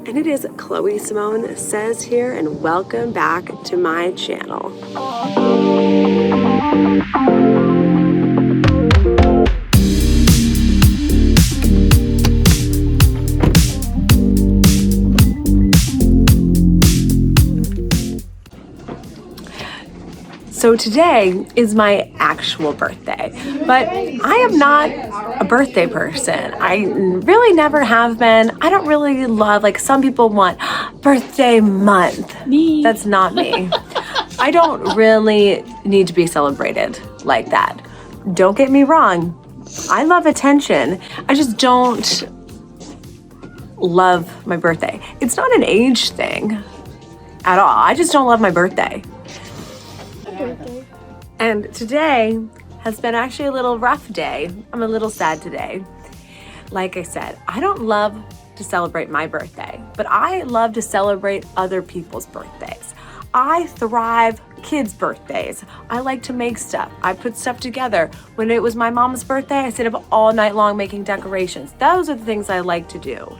And it is Chloe Simone Says here, and welcome back to my channel. So today is my actual birthday, but I am not a birthday person. I really never have been. I don't really love, like some people want birthday month. Me. That's not me. I don't really need to be celebrated like that. Don't get me wrong. I love attention. I just don't love my birthday. It's not an age thing at all. I just don't love my birthday. And today has been actually a little rough day. I'm a little sad today. Like I said, I don't love to celebrate my birthday, but I love to celebrate other people's birthdays. I thrive kids' birthdays. I like to make stuff. I put stuff together. When it was my mom's birthday, I stayed up all night long making decorations. Those are the things I like to do.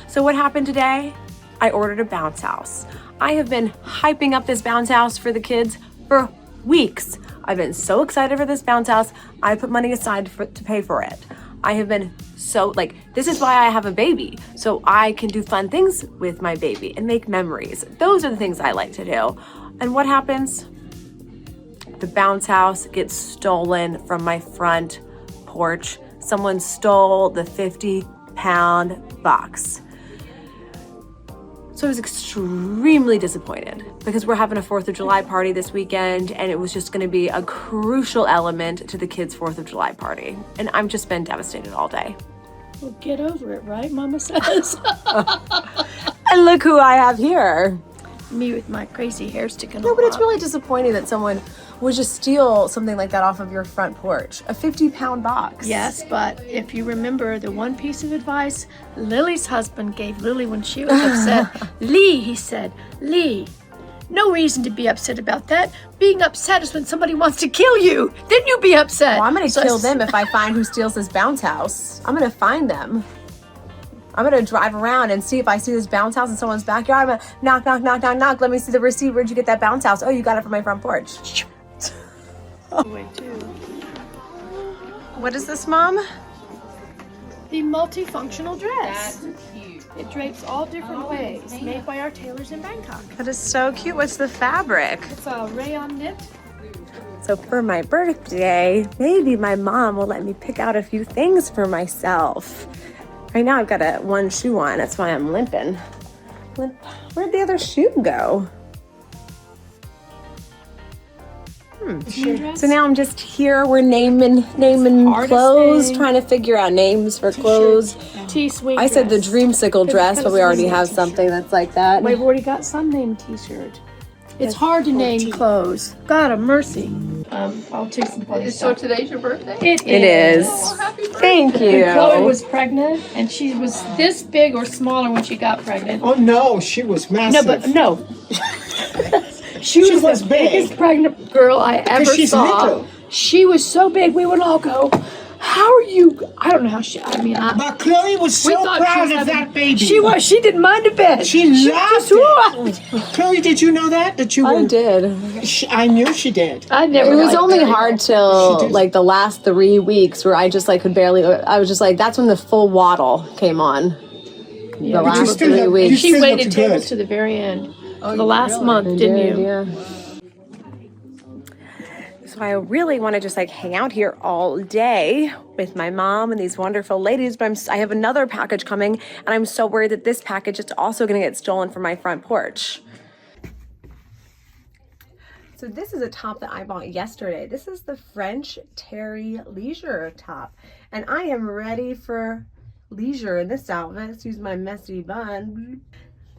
So what happened today? I ordered a bounce house. I have been hyping up this bounce house for the kids for weeks. I've been so excited for this bounce house. I put money aside to pay for it. I have been so this is why I have a baby, so I can do fun things with my baby and make memories. Those are the things I like to do. And what happens? The bounce house gets stolen from my front porch. Someone stole the 50-pound box. So I was extremely disappointed because we're having a 4th of July party this weekend, and it was just gonna be a crucial element to the kids' 4th of July party. And I've just been devastated all day. Well, get over it, right? Mama says. And look who I have here. Me with my crazy hair sticking No, but it's really disappointing that someone would just steal something like that off of your front porch. A 50-pound box. Yes, but if you remember the one piece of advice Lily's husband gave Lily when she was upset, Lee, he said, Lee, no reason to be upset about that. Being upset is when somebody wants to kill you. Then you be upset. Well, I'm going to kill them if I find who steals this bounce house. I'm going to find them. I'm going to drive around and see if I see this bounce house in someone's backyard. I'm going to knock, knock, knock, knock, knock. Let me see the receipt. Where'd you get that bounce house? Oh, you got it from my front porch. What is this, Mom? The multifunctional dress. That's cute. It drapes all different ways, made by our tailors in Bangkok. That is so cute. What's the fabric? It's a rayon knit. So for my birthday, maybe my mom will let me pick out a few things for myself. Right now I've got one shoe on. That's why I'm limping. Where'd the other shoe go? So now I'm just here. We're naming clothes, trying to figure out names for clothes. T-swing I said the dress. dreamsicle dress, but we already have something that's like that. We've already got some named t-shirt. It's hard to name clothes. God of mercy. I'll take some photos. So today's your birthday? It is. Oh, happy birthday. Thank you. Chloe was pregnant, and she was this big or smaller when she got pregnant. Oh no, she was massive. No. She was the biggest pregnant girl I ever saw. Little. She was so big, we would all go, how are you? I don't know how she, But Chloe was so proud of that baby. She didn't mind a bit. She loved it. Chloe, did you know that? I did. I knew she did. I never. It was only hard till like the last 3 weeks where I just could barely. I was just like, that's when the full waddle came on. The last 3 weeks. She waited tables to the very end. For the last month, didn't you? Yeah. So I really want to just hang out here all day with my mom and these wonderful ladies, but I have another package coming, and I'm so worried that this package is also going to get stolen from my front porch. So this is a top that I bought yesterday. This is the French Terry Leisure top, and I am ready for leisure in this outfit. Excuse my messy bun.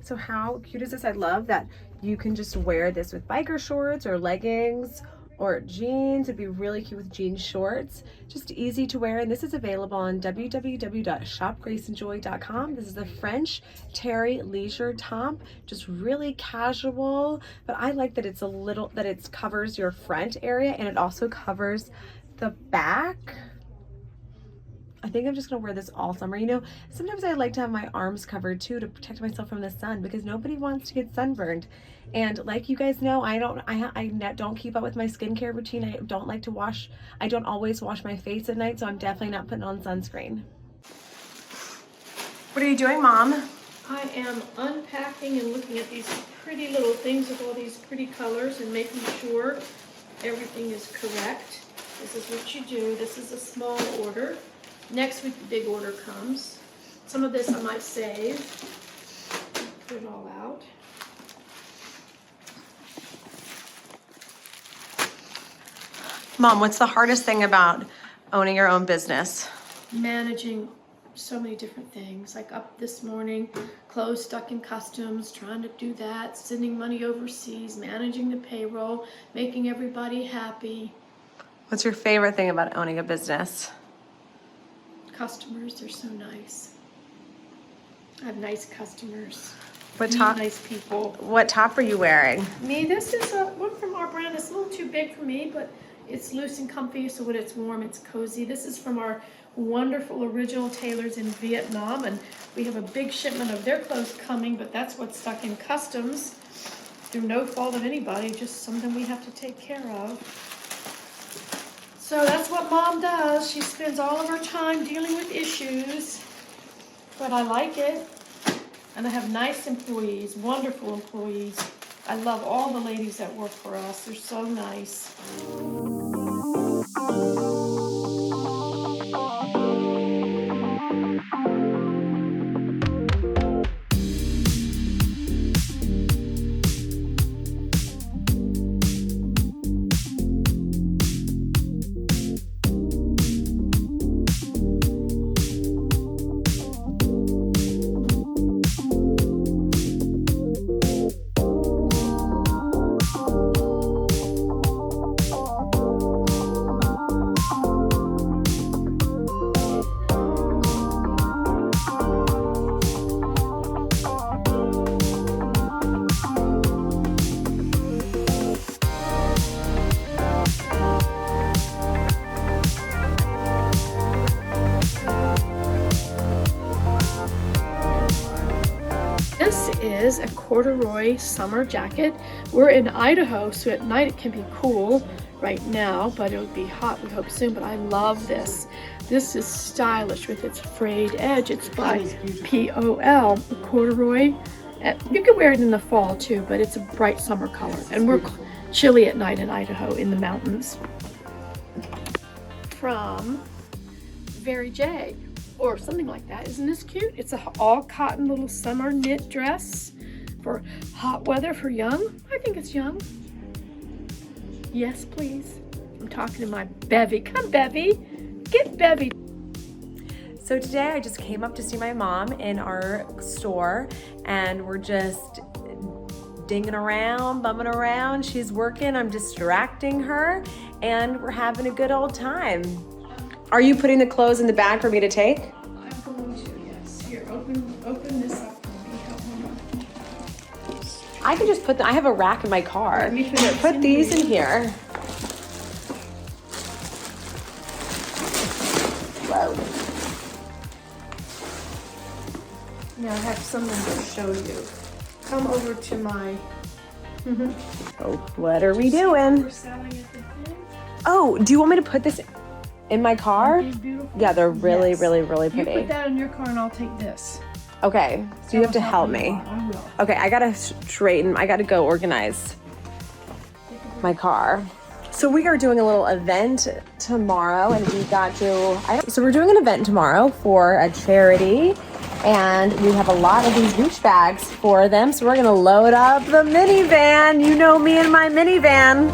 So how cute is this? I love that you can just wear this with biker shorts or leggings or jeans. It'd be really cute with jean shorts. Just easy to wear. And this is available on www.shopgraceandjoy.com. This is the French Terry Leisure top. Just really casual, but I like that it covers your front area and it also covers the back. I think I'm just gonna wear this all summer. You know, sometimes I like to have my arms covered too to protect myself from the sun because nobody wants to get sunburned. And like you guys know, I don't keep up with my skincare routine. I don't like to wash. I don't always wash my face at night, so I'm definitely not putting on sunscreen. What are you doing, Mom? I am unpacking and looking at these pretty little things with all these pretty colors and making sure everything is correct. This is what you do. This is a small order. Next week the big order comes. Some of this I might save. Put it all out. Mom, what's the hardest thing about owning your own business? Managing so many different things. Like up this morning, clothes stuck in customs, trying to do that, sending money overseas, managing the payroll, making everybody happy. What's your favorite thing about owning a business? Customers, they're so nice. I have nice customers. What top? Nice people. What top are you wearing? Me, this is one from our brand. It's a little too big for me, but it's loose and comfy, so when it's warm, it's cozy. This is from our wonderful original tailors in Vietnam, and we have a big shipment of their clothes coming, but that's what's stuck in customs through no fault of anybody, just something we have to take care of. So that's what Mom does. She spends all of her time dealing with issues, but I like it. And I have nice employees, wonderful employees. I love all the ladies that work for us. They're so nice. This is a corduroy summer jacket. We're in Idaho, so at night it can be cool right now, but it'll be hot, we hope soon, but I love this. This is stylish with its frayed edge. It's by POL, corduroy. You can wear it in the fall too, but it's a bright summer color. And we're chilly at night in Idaho in the mountains. From Very J, or something like that. Isn't this cute? It's a all cotton little summer knit dress for hot weather for young. I think it's young. Yes, please. I'm talking to my bevy. Come, bevy. Get bevy. So today I just came up to see my mom in our store, and we're just dinging around, bumming around. She's working, I'm distracting her, and we're having a good old time. Are you putting the clothes in the bag for me to take? I'm going to, yes. Here, open this up for me. Help me. I can just put I have a rack in my car. Let me Put these in here. Whoa. Now I have something to show you. Come over to my... Oh, what are we doing? We're selling at the thing. Oh, do you want me to put this in my car? Aren't these beautiful? Yeah, they're really, Yes. really, really You pretty. put that in your car and I'll take this. Okay, so you have to help me. I will. Okay, I gotta straighten, I gotta go organize my car. So we are doing a little event tomorrow, and we got to, so we're doing an event tomorrow for a charity, and we have a lot of these beach bags for them. So we're gonna load up the minivan. You know me and my minivan.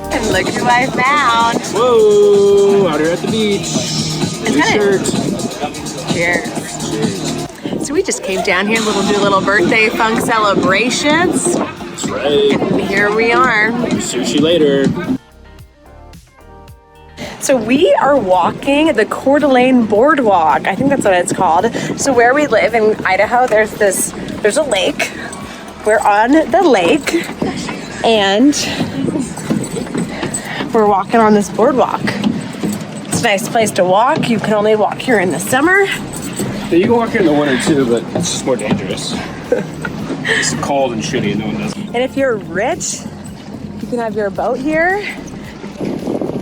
And look who I found. Whoa, out here at the beach. New shirt. Cheers. So we just came down here, do little birthday funk celebrations. That's right. And here we are. Sushi later. So we are walking the Coeur d'Alene Boardwalk. I think that's what it's called. So where we live in Idaho, there's a lake. We're on the lake, and we're walking on this boardwalk. It's a nice place to walk. You can only walk here in the summer. Yeah, you can walk here in the winter too, but it's just more dangerous. It's cold and shitty and no one does it. And if you're rich, you can have your boat here.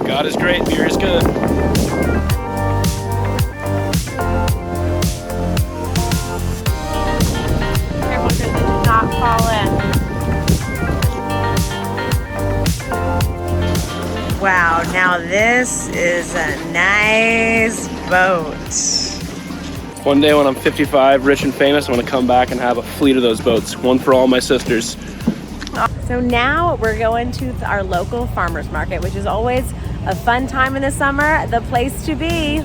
God is great, beer is good. Careful because it did not fall in. Wow, now this is a nice boat. One day when I'm 55, rich and famous, I'm gonna come back and have a fleet of those boats. One for all my sisters. So now we're going to our local farmers market, which is always a fun time in the summer, the place to be.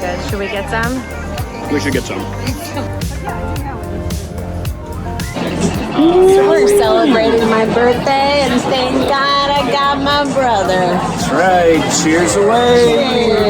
Good. Should we get some? We should get some. We're celebrating my birthday and thank God I got my brother. That's right. Cheers away. Cheers.